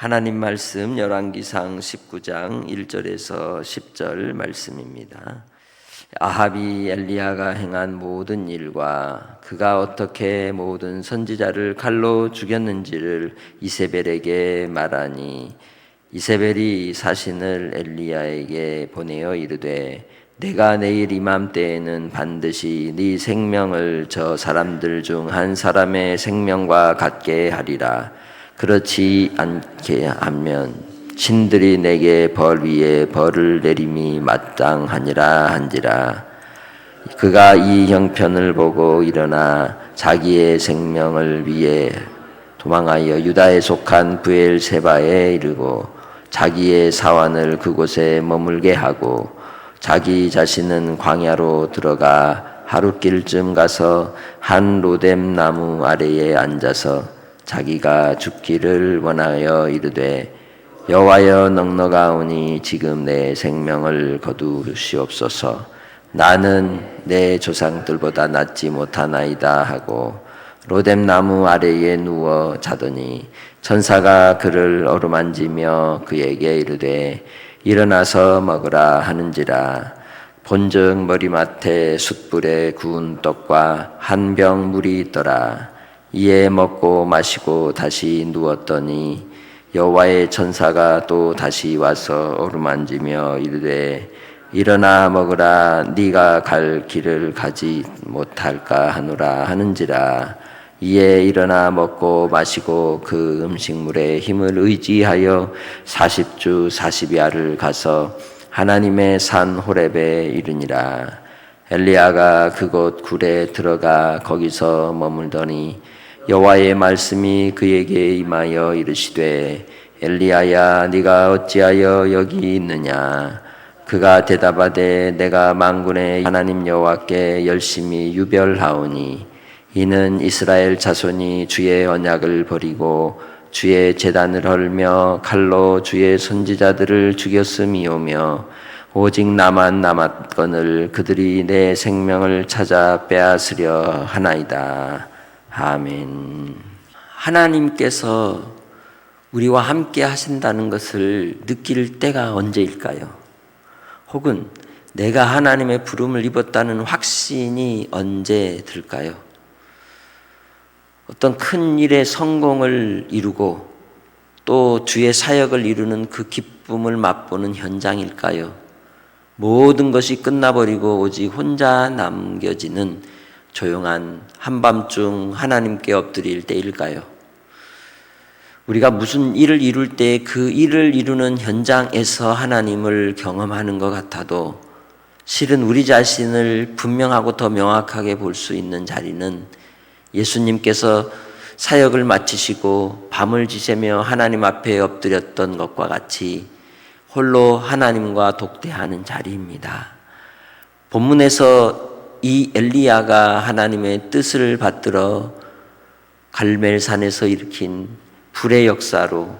하나님 말씀 열왕기상 19장 1절에서 10절 말씀입니다. 아합이 엘리야가 행한 모든 일과 그가 어떻게 모든 선지자를 칼로 죽였는지를 이세벨에게 말하니 이세벨이 사신을 엘리야에게 보내어 이르되 내가 내일 이맘때에는 반드시 네 생명을 저 사람들 중 한 사람의 생명과 같게 하리라. 그렇지 않게 하면 신들이 내게 벌 위에 벌을 내림이 마땅하니라 한지라. 그가 이 형편을 보고 일어나 자기의 생명을 위해 도망하여 유다에 속한 브엘세바에 이르고 자기의 사환을 그곳에 머물게 하고 자기 자신은 광야로 들어가 하룻길쯤 가서 한 로뎀 나무 아래에 앉아서 자기가 죽기를 원하여 이르되 여호와여 넉넉하오니 지금 내 생명을 거두시옵소서. 나는 내 조상들보다 낫지 못하나이다 하고 로뎀 나무 아래에 누워 자더니 천사가 그를 어루만지며 그에게 이르되 일어나서 먹으라 하는지라. 본즉 머리맡에 숯불에 구운 떡과 한 병 물이 있더라. 이에 먹고 마시고 다시 누웠더니 여호와의 천사가 또 다시 와서 어루만지며 이르되 일어나 먹으라. 네가 갈 길을 가지 못할까 하노라 하는지라. 이에 일어나 먹고 마시고 그 음식물의 힘을 의지하여 40주 40야를 가서 하나님의 산 호렙에 이르니라. 엘리야가 그곳 굴에 들어가 거기서 머물더니 여호와의 말씀이 그에게 임하여 이르시되 엘리야야 네가 어찌하여 여기 있느냐. 그가 대답하되 내가 만군의 하나님 여호와께 열심히 유별하오니 이는 이스라엘 자손이 주의 언약을 버리고 주의 제단을 헐며 칼로 주의 선지자들을 죽였음이오며 오직 나만 남았거늘 그들이 내 생명을 찾아 빼앗으려 하나이다. 아멘. 하나님께서 우리와 함께 하신다는 것을 느낄 때가 언제일까요? 혹은 내가 하나님의 부름을 입었다는 확신이 언제 들까요? 어떤 큰 일의 성공을 이루고 또 주의 사역을 이루는 그 기쁨을 맛보는 현장일까요? 모든 것이 끝나버리고 오직 혼자 남겨지는 조용한 한밤중 하나님께 엎드릴 때일까요? 우리가 무슨 일을 이룰 때 그 일을 이루는 현장에서 하나님을 경험하는 것 같아도 실은 우리 자신을 분명하고 더 명확하게 볼 수 있는 자리는 예수님께서 사역을 마치시고 밤을 지새며 하나님 앞에 엎드렸던 것과 같이 홀로 하나님과 독대하는 자리입니다. 본문에서 이 엘리야가 하나님의 뜻을 받들어 갈멜산에서 일으킨 불의 역사로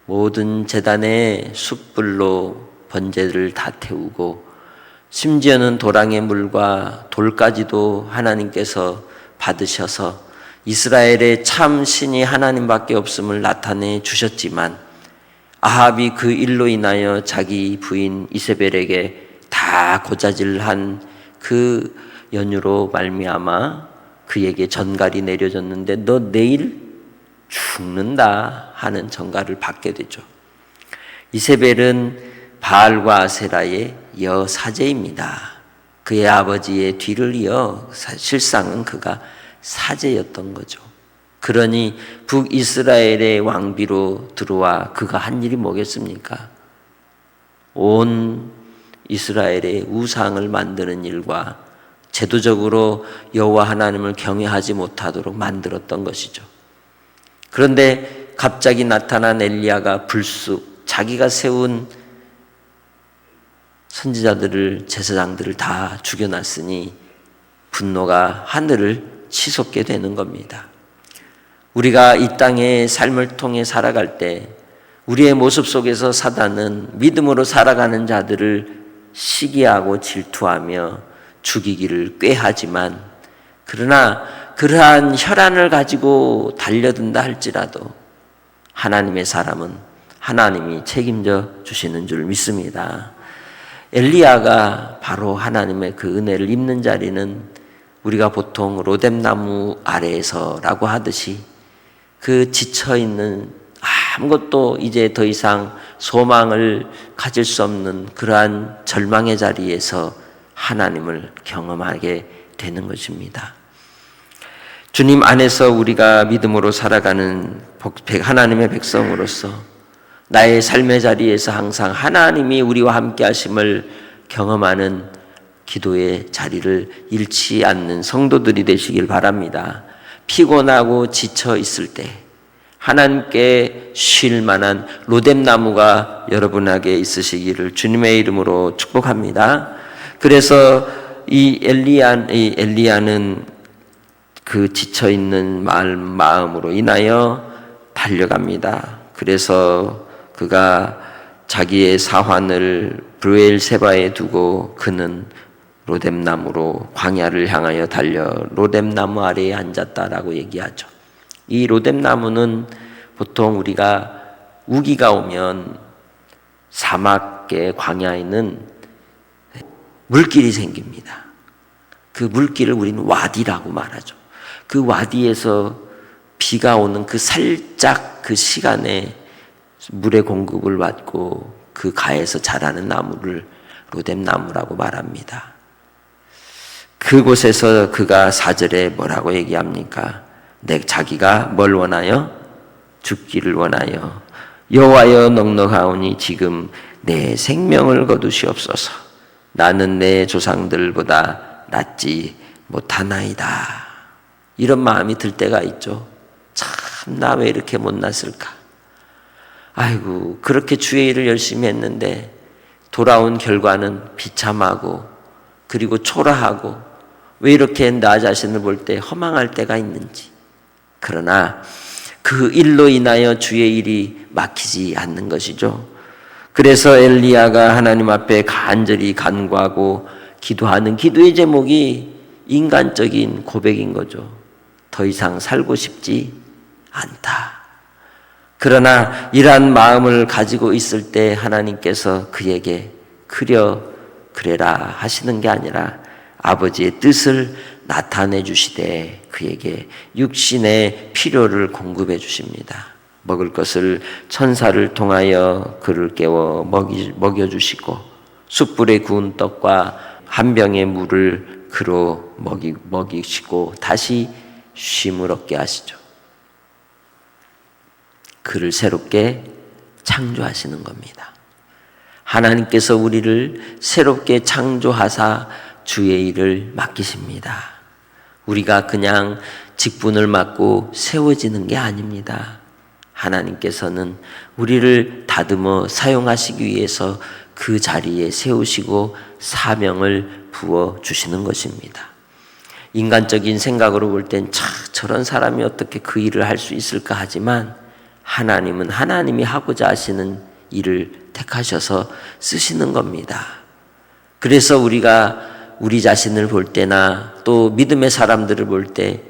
모든 제단의 숯불로 번제를 다 태우고 심지어는 도랑의 물과 돌까지도 하나님께서 받으셔서 이스라엘의 참 신이 하나님밖에 없음을 나타내 주셨지만 아합이 그 일로 인하여 자기 부인 이세벨에게 다 고자질한 그 연유로 말미암아 그에게 전갈이 내려졌는데 너 내일 죽는다 하는 전갈을 받게 되죠. 이세벨은 바알과 아세라의 여사제입니다. 그의 아버지의 뒤를 이어 실상은 그가 사제였던 거죠. 그러니 북이스라엘의 왕비로 들어와 그가 한 일이 뭐겠습니까? 온 이스라엘의 우상을 만드는 일과 제도적으로 여호와 하나님을 경외하지 못하도록 만들었던 것이죠. 그런데 갑자기 나타난 엘리야가 불쑥 자기가 세운 선지자들을 제사장들을 다 죽여놨으니 분노가 하늘을 치솟게 되는 겁니다. 우리가 이 땅의 삶을 통해 살아갈 때 우리의 모습 속에서 사단은 믿음으로 살아가는 자들을 시기하고 질투하며 죽이기를 꾀하지만 그러나 그러한 혈안을 가지고 달려든다 할지라도 하나님의 사람은 하나님이 책임져 주시는 줄 믿습니다. 엘리야가 바로 하나님의 그 은혜를 입는 자리는 우리가 보통 로뎀나무 아래에서라고 하듯이 그 지쳐있는 아무것도 이제 더 이상 소망을 가질 수 없는 그러한 절망의 자리에서 하나님을 경험하게 되는 것입니다. 주님 안에서 우리가 믿음으로 살아가는 하나님의 백성으로서 나의 삶의 자리에서 항상 하나님이 우리와 함께 하심을 경험하는 기도의 자리를 잃지 않는 성도들이 되시길 바랍니다. 피곤하고 지쳐 있을 때 하나님께 쉴 만한 로뎀나무가 여러분에게 있으시기를 주님의 이름으로 축복합니다. 그래서 이 엘리야는 그 지쳐 있는 마음으로 인하여 달려갑니다. 그래서 그가 자기의 사환을 브르엘세바에 두고 그는 로뎀나무로 광야를 향하여 달려 로뎀나무 아래에 앉았다라고 얘기하죠. 이 로뎀나무는 보통 우리가 우기가 오면 사막의 광야에는 물길이 생깁니다. 그 물길을 우리는 와디라고 말하죠. 그 와디에서 비가 오는 그 살짝 그 시간에 물의 공급을 받고 그 가에서 자라는 나무를 로뎀나무라고 말합니다. 그곳에서 그가 4절에 뭐라고 얘기합니까? 자기가 뭘 원하여? 죽기를 원하여 여호와여 넉넉하오니 지금 내 생명을 거두시옵소서. 나는 내 조상들보다 낫지 못하나이다. 이런 마음이 들 때가 있죠. 참 나 왜 이렇게 못났을까? 아이고 그렇게 주의 일을 열심히 했는데 돌아온 결과는 비참하고 그리고 초라하고 왜 이렇게 나 자신을 볼 때 허망할 때가 있는지. 그러나 그 일로 인하여 주의 일이 막히지 않는 것이죠. 그래서 엘리야가 하나님 앞에 간절히 간구하고 기도하는 기도의 제목이 인간적인 고백인 거죠. 더 이상 살고 싶지 않다. 그러나 이러한 마음을 가지고 있을 때 하나님께서 그에게 그래라 하시는 게 아니라 아버지의 뜻을 나타내 주시되 그에게 육신의 필요를 공급해 주십니다. 먹을 것을 천사를 통하여 그를 깨워 먹여주시고 숯불에 구운 떡과 한 병의 물을 그로 먹이시고 다시 쉼을 얻게 하시죠. 그를 새롭게 창조하시는 겁니다. 하나님께서 우리를 새롭게 창조하사 주의 일을 맡기십니다. 우리가 그냥 직분을 맡고 세워지는 게 아닙니다. 하나님께서는 우리를 다듬어 사용하시기 위해서 그 자리에 세우시고 사명을 부어주시는 것입니다. 인간적인 생각으로 볼 땐 저런 사람이 어떻게 그 일을 할 수 있을까 하지만 하나님은 하나님이 하고자 하시는 일을 택하셔서 쓰시는 겁니다. 그래서 우리가 우리 자신을 볼 때나 또 믿음의 사람들을 볼 때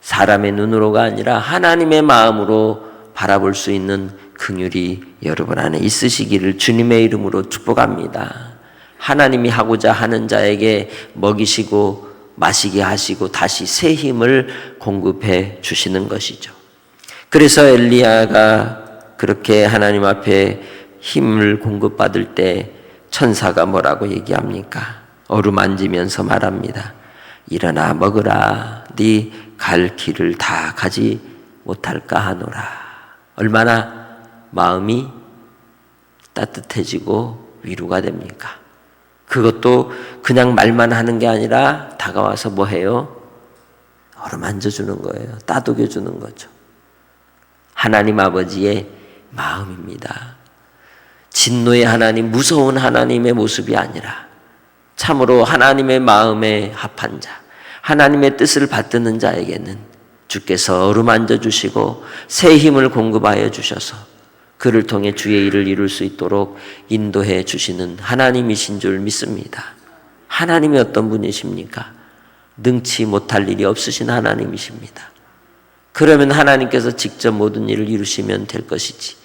사람의 눈으로가 아니라 하나님의 마음으로 바라볼 수 있는 긍휼이 여러분 안에 있으시기를 주님의 이름으로 축복합니다. 하나님이 하고자 하는 자에게 먹이시고 마시게 하시고 다시 새 힘을 공급해 주시는 것이죠. 그래서 엘리야가 그렇게 하나님 앞에 힘을 공급받을 때 천사가 뭐라고 얘기합니까? 어루만지면서 말합니다. 일어나 먹으라. 네 갈 길을 다 가지 못할까 하노라. 얼마나 마음이 따뜻해지고 위로가 됩니까? 그것도 그냥 말만 하는 게 아니라 다가와서 뭐 해요? 어루만져 주는 거예요. 따독여 주는 거죠. 하나님 아버지의 마음입니다. 진노의 하나님, 무서운 하나님의 모습이 아니라 참으로 하나님의 마음에 합한 자, 하나님의 뜻을 받드는 자에게는 주께서 어루만져 주시고 새 힘을 공급하여 주셔서 그를 통해 주의 일을 이룰 수 있도록 인도해 주시는 하나님이신 줄 믿습니다. 하나님이 어떤 분이십니까? 능치 못할 일이 없으신 하나님이십니다. 그러면 하나님께서 직접 모든 일을 이루시면 될 것이지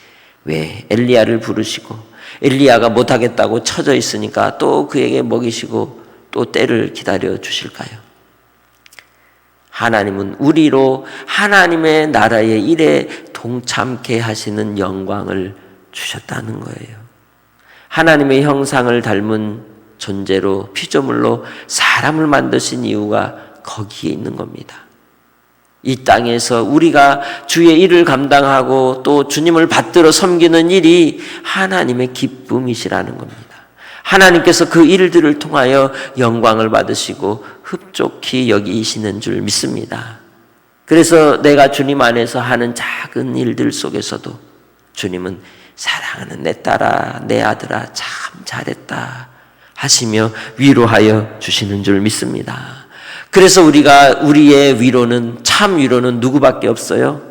왜 엘리야를 부르시고 엘리야가 못하겠다고 처져 있으니까 또 그에게 먹이시고 또 때를 기다려 주실까요? 하나님은 우리로 하나님의 나라의 일에 동참케 하시는 영광을 주셨다는 거예요. 하나님의 형상을 닮은 존재로 피조물로 사람을 만드신 이유가 거기에 있는 겁니다. 이 땅에서 우리가 주의 일을 감당하고 또 주님을 받들어 섬기는 일이 하나님의 기쁨이시라는 겁니다. 하나님께서 그 일들을 통하여 영광을 받으시고 흡족히 여기시는 줄 믿습니다. 그래서 내가 주님 안에서 하는 작은 일들 속에서도 주님은 사랑하는 내 딸아, 내 아들아, 참 잘했다 하시며 위로하여 주시는 줄 믿습니다. 그래서 우리의 위로는, 참 위로는 누구밖에 없어요?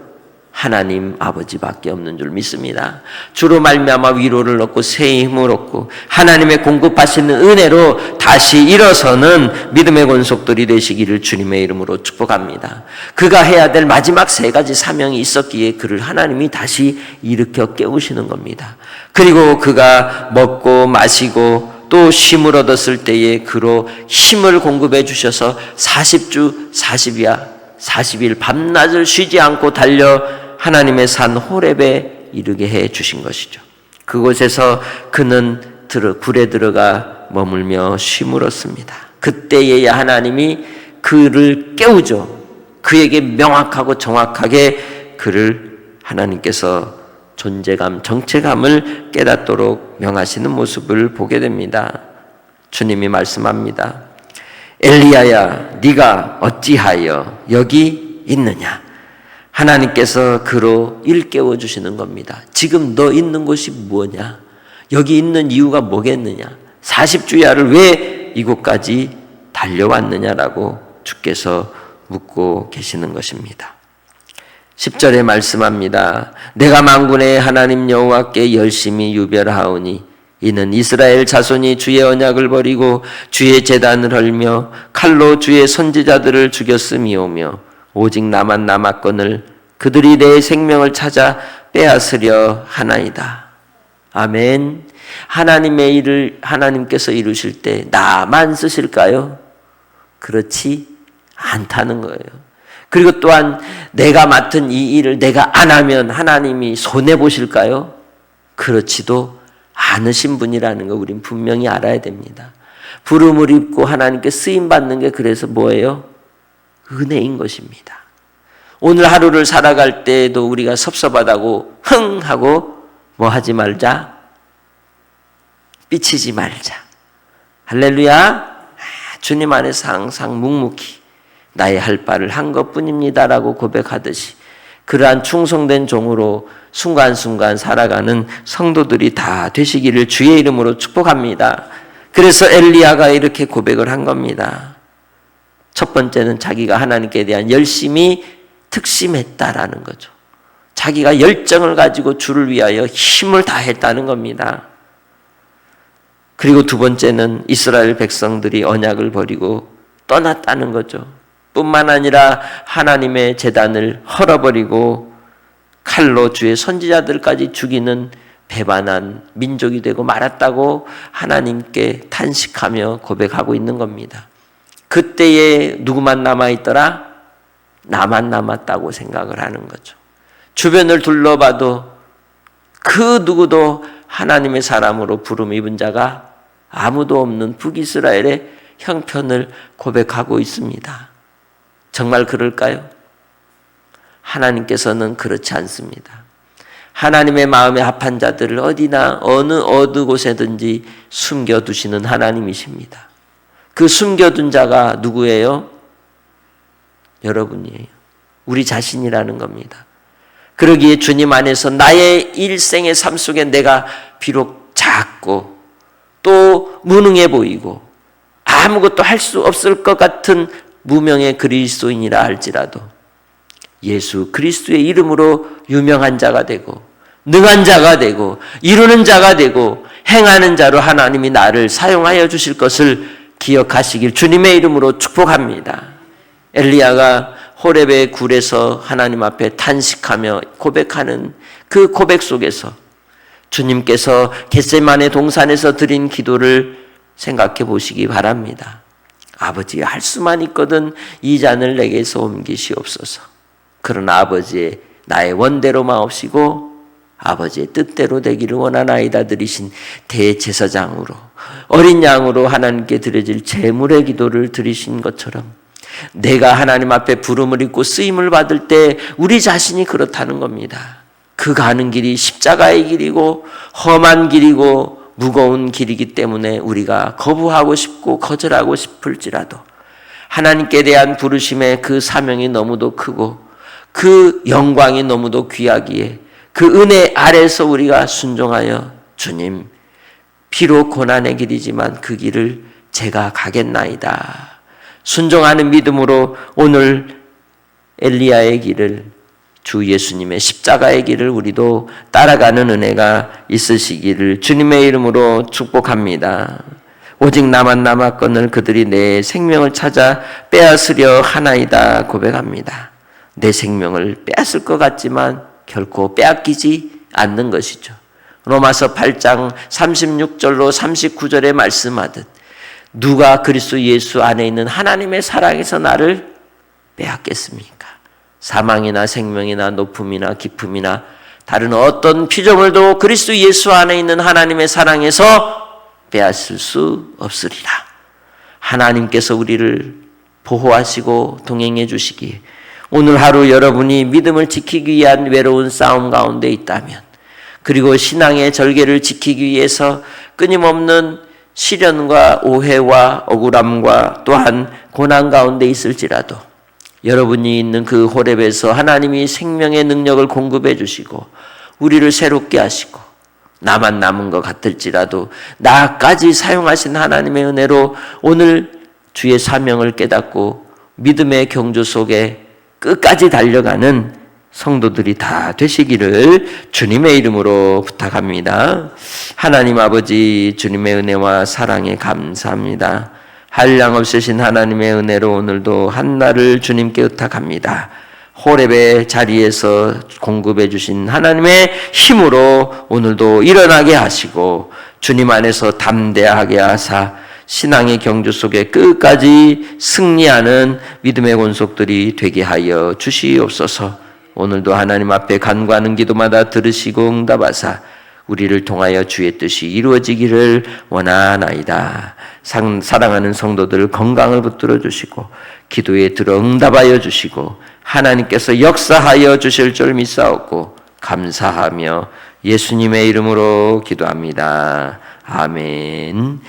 하나님 아버지밖에 없는 줄 믿습니다. 주로 말미암아 위로를 얻고 새 힘을 얻고 하나님의 공급하시는 은혜로 다시 일어서는 믿음의 권속들이 되시기를 주님의 이름으로 축복합니다. 그가 해야 될 마지막 3가지 사명이 있었기에 그를 하나님이 다시 일으켜 깨우시는 겁니다. 그리고 그가 먹고 마시고 또 쉼을 얻었을 때에 그로 힘을 공급해 주셔서 40주 40일 밤낮을 쉬지 않고 달려 하나님의 산 호렙에 이르게 해 주신 것이죠. 그곳에서 그는 굴에 들어가 머물며 쉼을 얻습니다. 그때에야 하나님이 그를 깨우죠. 그에게 명확하고 정확하게 그를 하나님께서 존재감, 정체감을 깨닫도록 명하시는 모습을 보게 됩니다. 주님이 말씀합니다. 엘리야야, 네가 어찌하여 여기 있느냐? 하나님께서 그로 일깨워 주시는 겁니다. 지금 너 있는 곳이 뭐냐? 여기 있는 이유가 뭐겠느냐? 40주야를 왜 이곳까지 달려왔느냐라고 주께서 묻고 계시는 것입니다. 10절에 말씀합니다. 내가 만군의 하나님 여호와께 열심히 유별하오니 이는 이스라엘 자손이 주의 언약을 버리고 주의 제단을 헐며 칼로 주의 선지자들을 죽였음이오며 오직 나만 남았거늘 그들이 내 생명을 찾아 빼앗으려 하나이다. 아멘. 하나님의 일을 하나님께서 이루실 때 나만 쓰실까요? 그렇지 않다는 거예요. 그리고 또한 내가 맡은 이 일을 내가 안 하면 하나님이 손해보실까요? 그렇지도 않으신 분이라는 거 우린 분명히 알아야 됩니다. 부름을 입고 하나님께 쓰임받는 게 그래서 뭐예요? 은혜인 것입니다. 오늘 하루를 살아갈 때에도 우리가 섭섭하다고 흥 하고 뭐 하지 말자? 삐치지 말자. 할렐루야. 주님 안에서 항상 묵묵히 나의 할 바를 한 것뿐입니다라고 고백하듯이 그러한 충성된 종으로 순간순간 살아가는 성도들이 다 되시기를 주의 이름으로 축복합니다. 그래서 엘리야가 이렇게 고백을 한 겁니다. 첫 번째는 자기가 하나님께 대한 열심히 특심했다라는 거죠. 자기가 열정을 가지고 주를 위하여 힘을 다했다는 겁니다. 그리고 두 번째는 이스라엘 백성들이 언약을 버리고 떠났다는 거죠. 뿐만 아니라 하나님의 제단을 헐어버리고 칼로 주의 선지자들까지 죽이는 배반한 민족이 되고 말았다고 하나님께 탄식하며 고백하고 있는 겁니다. 그때에 누구만 남아있더라? 나만 남았다고 생각을 하는 거죠. 주변을 둘러봐도 그 누구도 하나님의 사람으로 부름 입은 자가 아무도 없는 북이스라엘의 형편을 고백하고 있습니다. 정말 그럴까요? 하나님께서는 그렇지 않습니다. 하나님의 마음에 합한 자들을 어디나 어느 곳에든지 숨겨두시는 하나님이십니다. 그 숨겨둔 자가 누구예요? 여러분이에요. 우리 자신이라는 겁니다. 그러기에 주님 안에서 나의 일생의 삶 속에 내가 비록 작고 또 무능해 보이고 아무것도 할 수 없을 것 같은 무명의 그리스도인이라 할지라도 예수 그리스도의 이름으로 유명한 자가 되고 능한 자가 되고 이루는 자가 되고 행하는 자로 하나님이 나를 사용하여 주실 것을 기억하시길 주님의 이름으로 축복합니다. 엘리야가 호렙의 굴에서 하나님 앞에 탄식하며 고백하는 그 고백 속에서 주님께서 겟세마네 동산에서 드린 기도를 생각해 보시기 바랍니다. 아버지, 할 수만 있거든 이 잔을 내게서 옮기시옵소서. 그러나 아버지의 나의 원대로 마옵시고 아버지의 뜻대로 되기를 원하나이다 드리신 대제사장으로, 어린 양으로 하나님께 드려질 제물의 기도를 드리신 것처럼 내가 하나님 앞에 부름을 입고 쓰임을 받을 때 우리 자신이 그렇다는 겁니다. 그 가는 길이 십자가의 길이고 험한 길이고 무거운 길이기 때문에 우리가 거부하고 싶고 거절하고 싶을지라도 하나님께 대한 부르심의 그 사명이 너무도 크고 그 영광이 너무도 귀하기에 그 은혜 아래서 우리가 순종하여 주님, 비록 고난의 길이지만 그 길을 제가 가겠나이다. 순종하는 믿음으로 오늘 엘리야의 길을, 주 예수님의 십자가의 길을 우리도 따라가는 은혜가 있으시기를 주님의 이름으로 축복합니다. 오직 나만 남았거늘 그들이 내 생명을 찾아 빼앗으려 하나이다 고백합니다. 내 생명을 빼앗을 것 같지만 결코 빼앗기지 않는 것이죠. 로마서 8장 36절로 39절에 말씀하듯 누가 그리스도 예수 안에 있는 하나님의 사랑에서 나를 빼앗겠습니까? 사망이나 생명이나 높음이나 깊음이나 다른 어떤 피조물도 그리스도 예수 안에 있는 하나님의 사랑에서 빼앗을 수 없으리라. 하나님께서 우리를 보호하시고 동행해 주시기에 오늘 하루 여러분이 믿음을 지키기 위한 외로운 싸움 가운데 있다면, 그리고 신앙의 절개를 지키기 위해서 끊임없는 시련과 오해와 억울함과 또한 고난 가운데 있을지라도 여러분이 있는 그 호렙에서 하나님이 생명의 능력을 공급해 주시고 우리를 새롭게 하시고 나만 남은 것 같을지라도 나까지 사용하신 하나님의 은혜로 오늘 주의 사명을 깨닫고 믿음의 경주 속에 끝까지 달려가는 성도들이 다 되시기를 주님의 이름으로 부탁합니다. 하나님 아버지, 주님의 은혜와 사랑에 감사합니다. 한량 없으신 하나님의 은혜로 오늘도 한나를 주님께 의탁합니다. 호렙의 자리에서 공급해 주신 하나님의 힘으로 오늘도 일어나게 하시고 주님 안에서 담대하게 하사 신앙의 경주 속에 끝까지 승리하는 믿음의 권속들이 되게 하여 주시옵소서. 오늘도 하나님 앞에 간구하는 기도마다 들으시고 응답하사 우리를 통하여 주의 뜻이 이루어지기를 원하나이다. 사랑하는 성도들 건강을 붙들어 주시고 기도에 들어 응답하여 주시고 하나님께서 역사하여 주실 줄 믿사옵고 감사하며 예수님의 이름으로 기도합니다. 아멘.